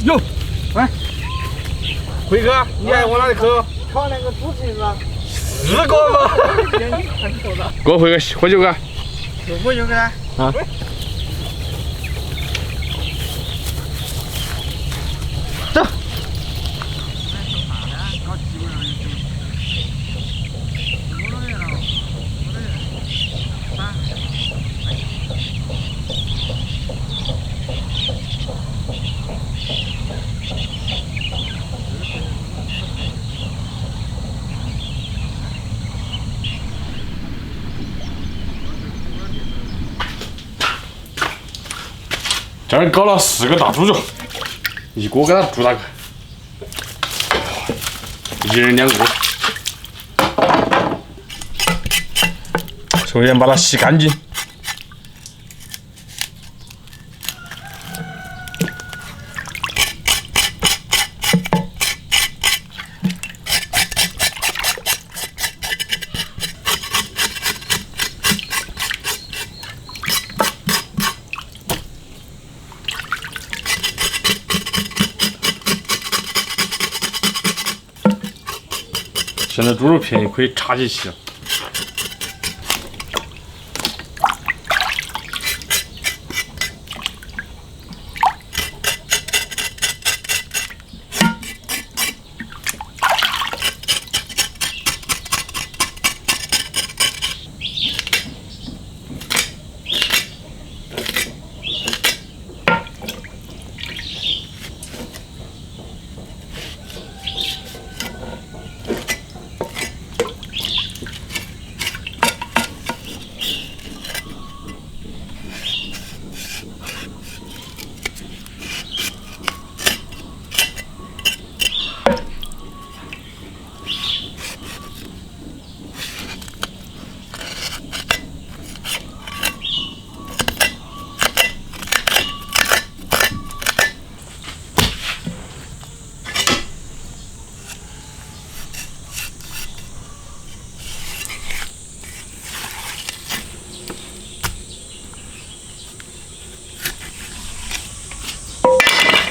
哟，哎，辉哥，你还往哪里去？炒那个猪蹄子。是个吗？给我回个喝酒个。我就给他。啊。走。这儿搞了4个大猪脚，一锅给它煮大个，一人2个。首先把它洗干净。现在猪肉便宜，可以插起洗了。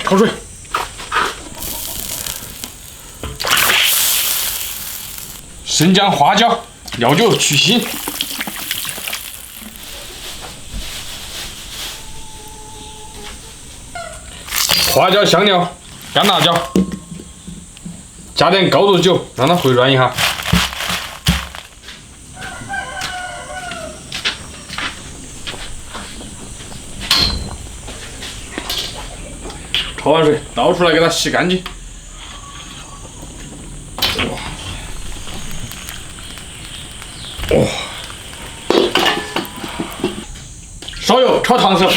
焯水，生姜、花椒、料酒去腥，花椒、香料、干辣椒，加点高度酒，让它回软一下。焯完水倒出来给它洗干净。哇！烧油炒糖色，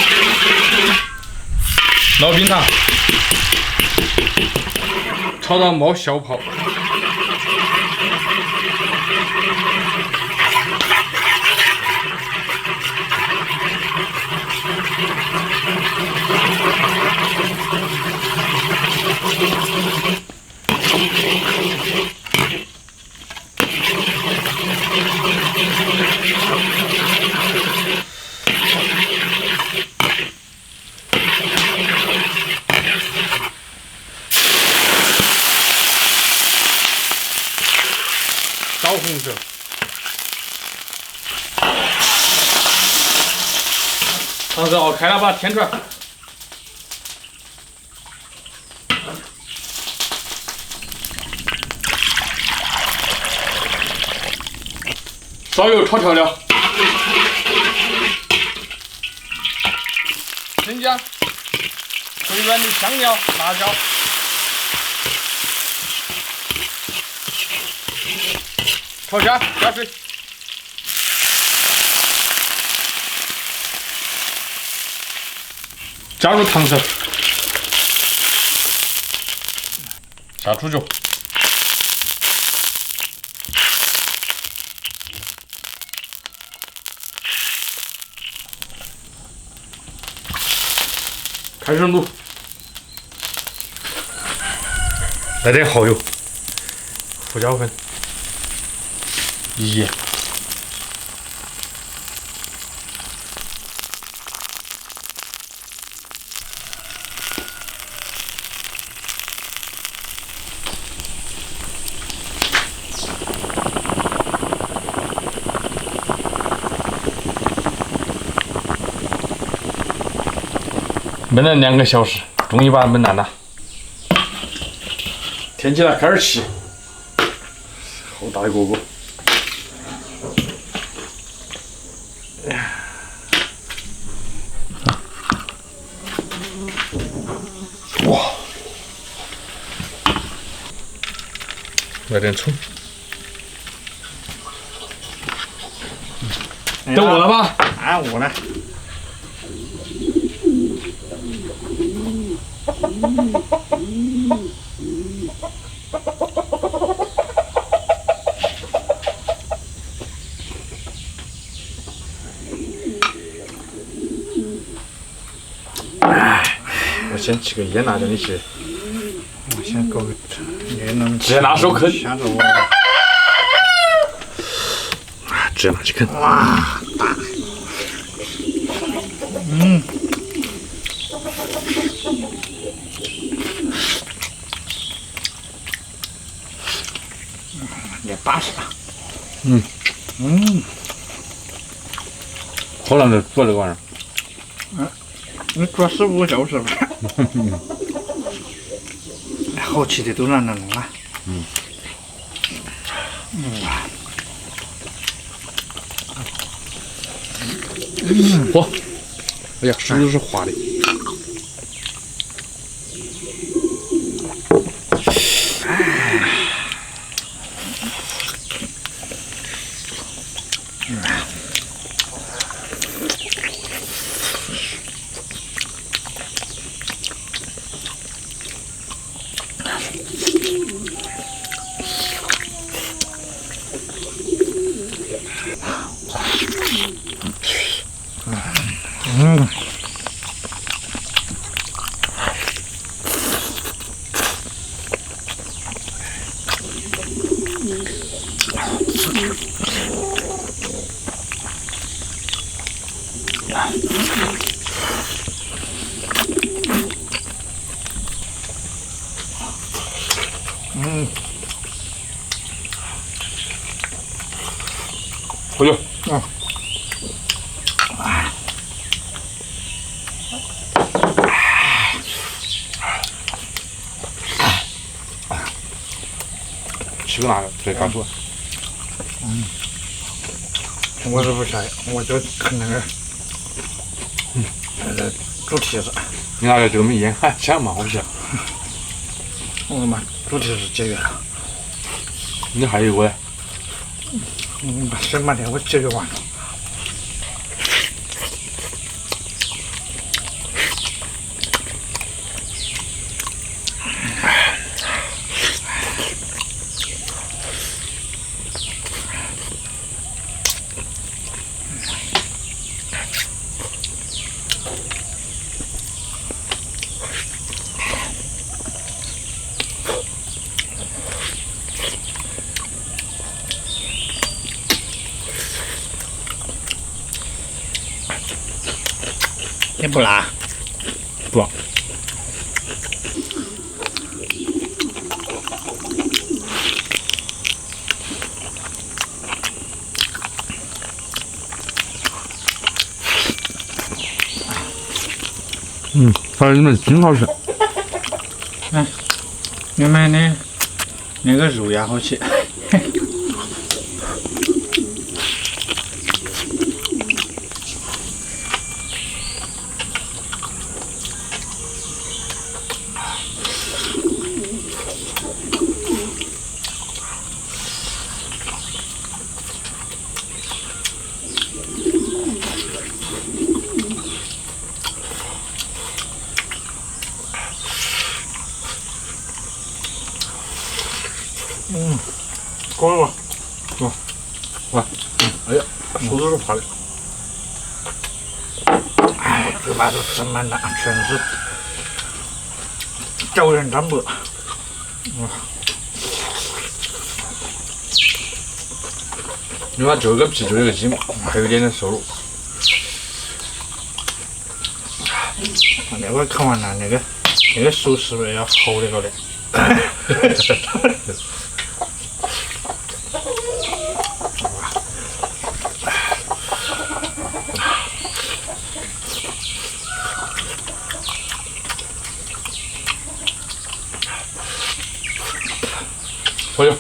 捞冰糖，炒到冒小泡。枣红色，糖色熬开了，把它添出来。烧油炒调料，生姜、回软的香料、辣椒。炒虾，加水，加入糖色，下猪脚，开水卤，来点蚝油、胡椒粉。盐，焖了2个小时，终于把它焖烂了。添起了开点气，好大一个个。哇！来点葱。都饿了吧？俺饿了。我先吃个烟辣椒，你去。我先搞个烟辣，直接拿手啃。吓着我。直接拿去啃。哇，大。嗯。也巴适。好难的做这个玩意儿。你做15个小时吧。好吃的都让他弄啊。嚯！哎呀，手都是滑的。回去。吃个那个最刚出。我是不下，我就啃那个，猪蹄子。你那个就没烟，还香嘛？好香。我妈，猪蹄子节约了。你还有一个嘞？把省半天我节约完了。你不辣？不。还有你们筋好吃。你们的那个肉也好吃。够了吧？哇！哎呀，手都是怕的。哎，嘴巴都吃满了，全是胶原蛋白。你看就这个皮，就这个筋，还有一点点瘦肉。那个看完了，那个手是不是要好那个的？喝酒。